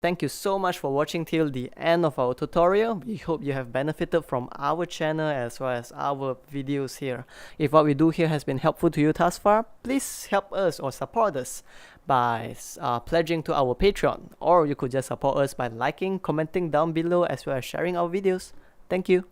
Thank you so much for watching till the end of our tutorial. We hope you have benefited from our channel as well as our videos here. If what we do here has been helpful to you thus far, please help us or support us by pledging to our Patreon, or you could just support us by liking, commenting down below as well as sharing our videos. Thank you.